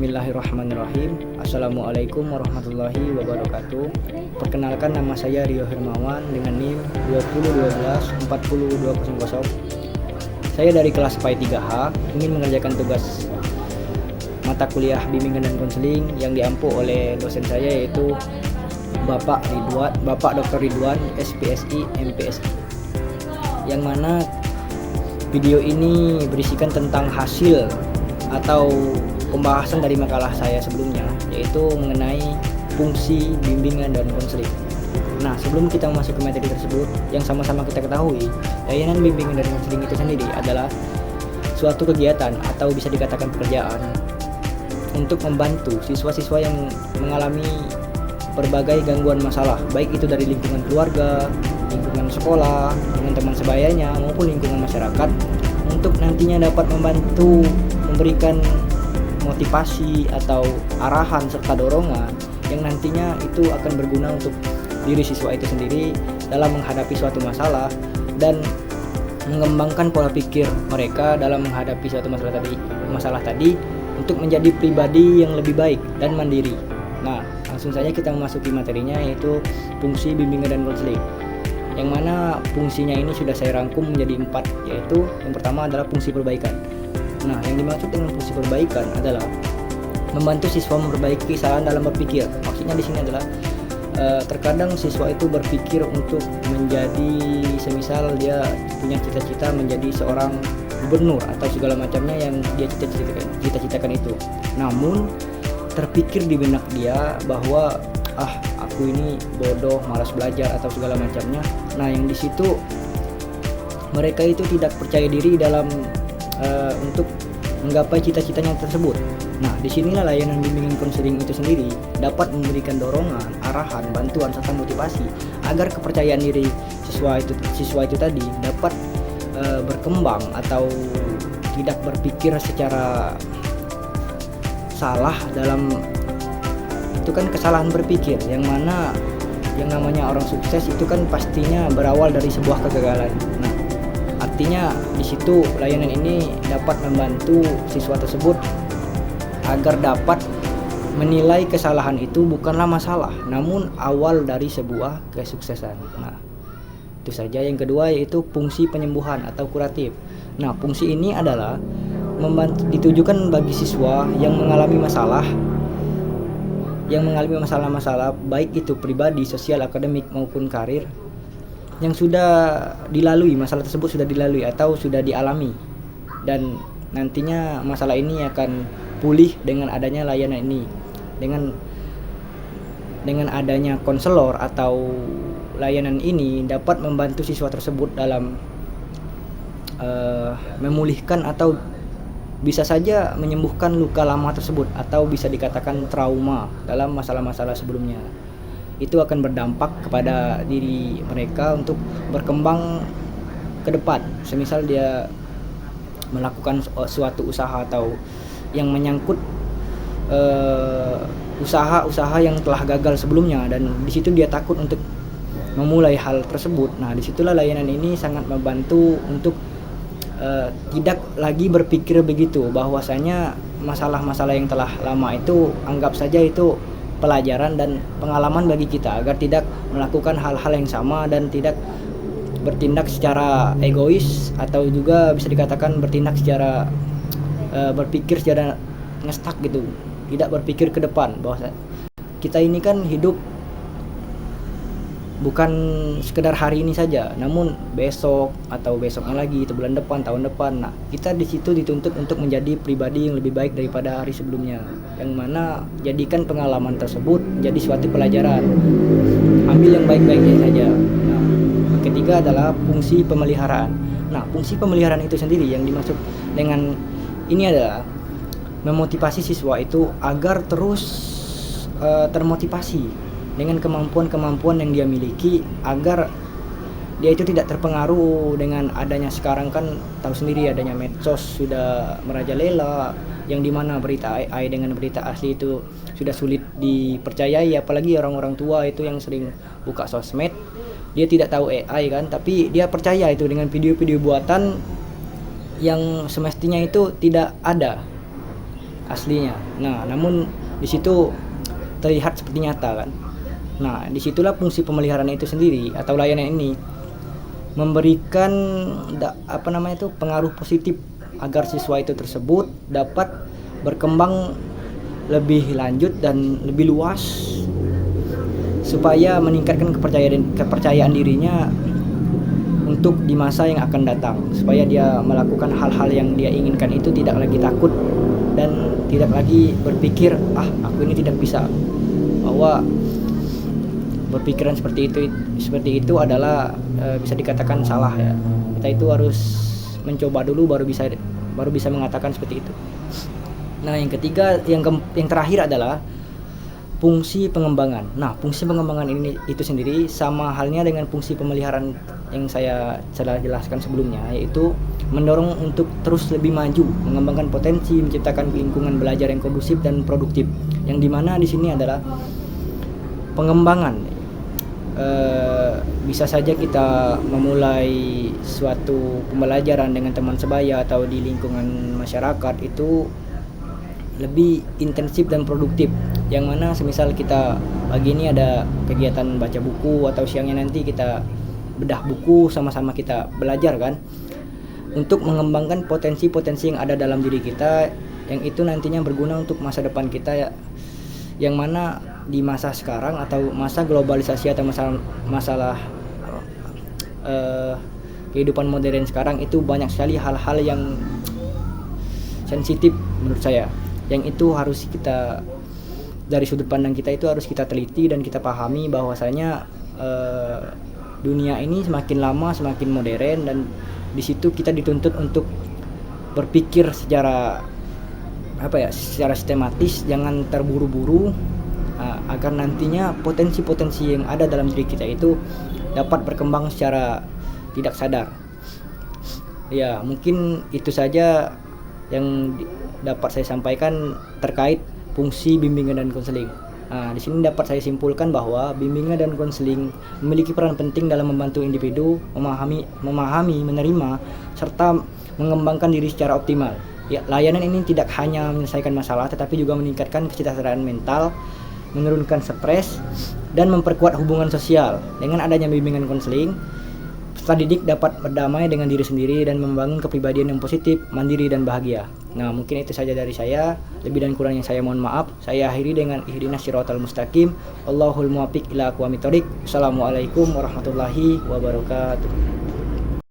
Bismillahirrahmanirrahim. Assalamualaikum warahmatullahi wabarakatuh. Perkenalkan, nama saya Rio Hermawan dengan NIM 2012-40200. Saya dari kelas PAI 3H ingin mengerjakan tugas mata kuliah bimbingan dan konseling yang diampu oleh dosen saya, yaitu Bapak Dr. Ridwan, SPSI, MPSI. Yang mana video ini berisikan tentang hasil atau pembahasan dari makalah saya sebelumnya, yaitu mengenai fungsi bimbingan dan konseling. Nah, sebelum kita masuk ke materi tersebut, yang sama-sama kita ketahui, layanan bimbingan dan konseling itu sendiri adalah suatu kegiatan atau bisa dikatakan pekerjaan untuk membantu siswa-siswa yang mengalami berbagai gangguan masalah, baik itu dari lingkungan keluarga, lingkungan sekolah, teman-teman sebayanya, maupun lingkungan masyarakat, untuk nantinya dapat membantu memberikan motivasi atau arahan serta dorongan yang nantinya itu akan berguna untuk diri siswa itu sendiri dalam menghadapi suatu masalah dan mengembangkan pola pikir mereka dalam menghadapi suatu masalah tadi untuk menjadi pribadi yang lebih baik dan mandiri. Nah, langsung saja kita memasuki materinya, yaitu fungsi bimbingan dan konseling, yang mana fungsinya ini sudah saya rangkum menjadi 4, yaitu yang pertama adalah fungsi perbaikan. Nah, yang dimaksud dengan fungsi perbaikan adalah membantu siswa memperbaiki kesalahan dalam berpikir. Maksudnya di sini adalah terkadang siswa itu berpikir untuk menjadi, semisal dia punya cita-cita menjadi seorang gubernur atau segala macamnya yang dia cita-citakan itu. Namun terpikir di benak dia bahwa aku ini bodoh, malas belajar atau segala macamnya. Nah, yang di situ mereka itu tidak percaya diri dalam untuk menggapai cita-citanya tersebut. Nah, disinilah layanan bimbingan konseling itu sendiri dapat memberikan dorongan, arahan, bantuan serta motivasi agar kepercayaan diri siswa itu tadi dapat berkembang atau tidak berpikir secara salah dalam itu kan kesalahan berpikir, yang mana yang namanya orang sukses itu kan pastinya berawal dari sebuah kegagalan. Nah, artinya di situ layanan ini dapat membantu siswa tersebut agar dapat menilai kesalahan itu bukanlah masalah, namun awal dari sebuah kesuksesan. Nah, itu saja. Yang kedua yaitu fungsi penyembuhan atau kuratif. Nah, fungsi ini adalah ditujukan bagi siswa yang mengalami masalah-masalah baik itu pribadi, sosial, akademik maupun karir, yang sudah dilalui, masalah tersebut sudah dilalui atau sudah dialami, dan nantinya masalah ini akan pulih dengan adanya layanan ini, dengan adanya konselor atau layanan ini dapat membantu siswa tersebut dalam memulihkan atau bisa saja menyembuhkan luka lama tersebut, atau bisa dikatakan trauma dalam masalah-masalah sebelumnya. Itu akan berdampak kepada diri mereka untuk berkembang ke depan. Semisal dia melakukan suatu usaha atau yang menyangkut usaha yang telah gagal sebelumnya, dan di situ dia takut untuk memulai hal tersebut. Nah, disitulah layanan ini sangat membantu untuk tidak lagi berpikir begitu, bahwasanya masalah-masalah yang telah lama itu anggap saja itu pelajaran dan pengalaman bagi kita, agar tidak melakukan hal-hal yang sama dan tidak bertindak secara egois, atau juga bisa dikatakan bertindak secara berpikir secara ngestak gitu, tidak berpikir ke depan bahwa kita ini kan hidup bukan sekedar hari ini saja, namun besok atau besoknya lagi, itu bulan depan, tahun depan. Nah, kita di situ dituntut untuk menjadi pribadi yang lebih baik daripada hari sebelumnya, yang mana jadikan pengalaman tersebut menjadi suatu pelajaran, ambil yang baik-baiknya saja. Nah, yang ketiga adalah fungsi pemeliharaan. Nah, fungsi pemeliharaan itu sendiri yang dimaksud dengan ini adalah memotivasi siswa itu agar terus termotivasi dengan kemampuan-kemampuan yang dia miliki, agar dia itu tidak terpengaruh dengan adanya sekarang kan tahu sendiri adanya medsos sudah merajalela, yang dimana berita AI dengan berita asli itu sudah sulit dipercayai, apalagi orang-orang tua itu yang sering buka sosmed, dia tidak tahu AI kan, tapi dia percaya itu dengan video-video buatan yang semestinya itu tidak ada. aslinya. Nah, namun di situ terlihat seperti nyata kan. Nah, disitulah fungsi pemeliharaan itu sendiri atau layanan ini memberikan pengaruh positif agar siswa itu tersebut dapat berkembang lebih lanjut dan lebih luas supaya meningkatkan kepercayaan dirinya untuk di masa yang akan datang, supaya dia melakukan hal-hal yang dia inginkan itu tidak lagi takut dan tidak lagi berpikir aku ini tidak bisa, bahwa berpikiran seperti itu adalah bisa dikatakan salah ya. Kita itu harus mencoba dulu baru bisa mengatakan seperti itu. Nah, yang ketiga, yang terakhir adalah fungsi pengembangan. Nah, fungsi pengembangan ini itu sendiri sama halnya dengan fungsi pemeliharaan yang saya telah jelaskan sebelumnya, yaitu mendorong untuk terus lebih maju, mengembangkan potensi, menciptakan lingkungan belajar yang kondusif dan produktif. Yang dimana di sini adalah pengembangan. Bisa saja kita memulai suatu pembelajaran dengan teman sebaya atau di lingkungan masyarakat itu lebih intensif dan produktif, yang mana semisal kita pagi ini ada kegiatan baca buku atau siangnya nanti kita bedah buku, sama-sama kita belajar kan, untuk mengembangkan potensi-potensi yang ada dalam diri kita, yang itu nantinya berguna untuk masa depan kita ya, yang mana di masa sekarang atau masa globalisasi atau masalah kehidupan modern sekarang itu banyak sekali hal-hal yang sensitif menurut saya, yang itu harus kita, dari sudut pandang kita itu harus kita teliti dan kita pahami bahwasanya dunia ini semakin lama semakin modern, dan di situ kita dituntut untuk berpikir secara sistematis, jangan terburu-buru, agar nantinya potensi-potensi yang ada dalam diri kita itu dapat berkembang secara tidak sadar. Ya, mungkin itu saja yang dapat saya sampaikan terkait fungsi bimbingan dan konseling. Di sini dapat saya simpulkan bahwa bimbingan dan konseling memiliki peran penting dalam membantu individu memahami, menerima, serta mengembangkan diri secara optimal. Ya, layanan ini tidak hanya menyelesaikan masalah, tetapi juga meningkatkan kesejahteraan mental, menurunkan stres, dan memperkuat hubungan sosial. Dengan adanya bimbingan konseling, peserta didik dapat berdamai dengan diri sendiri dan membangun kepribadian yang positif, mandiri, dan bahagia. Nah, mungkin itu saja dari saya. Lebih dan kurangnya saya mohon maaf. Saya akhiri dengan ihdinas siratal mustaqim. Allahul muwaffiq ila aqwamit thoriq. Assalamualaikum warahmatullahi wabarakatuh.